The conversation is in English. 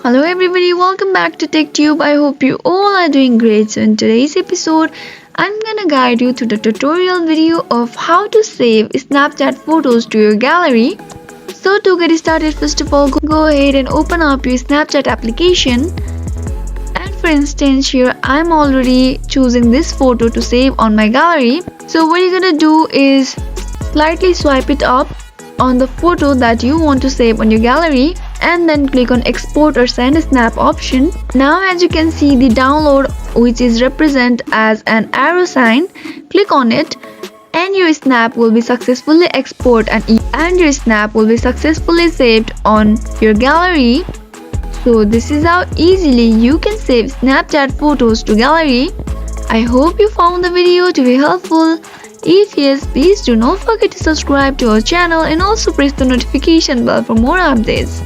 Hello everybody, welcome back to TechTube. I hope you all are doing great. So in today's episode, I'm gonna guide you through the tutorial video of how to save Snapchat photos to your gallery. So to get started, first of all, go ahead and open up your Snapchat application. And for instance, here I'm already choosing this photo to save on my gallery. So what you're gonna do is slightly swipe it up on the photo that you want to save on your gallery and then click on export or send a snap option. Now as you can see the download, which is represent as an arrow sign, click on it and your snap will be successfully exported and your snap will be successfully saved on your gallery. So this is how easily you can save Snapchat photos to gallery. I hope you found the video to be helpful. If yes, please do not forget to subscribe to our channel and also press the notification bell for more updates.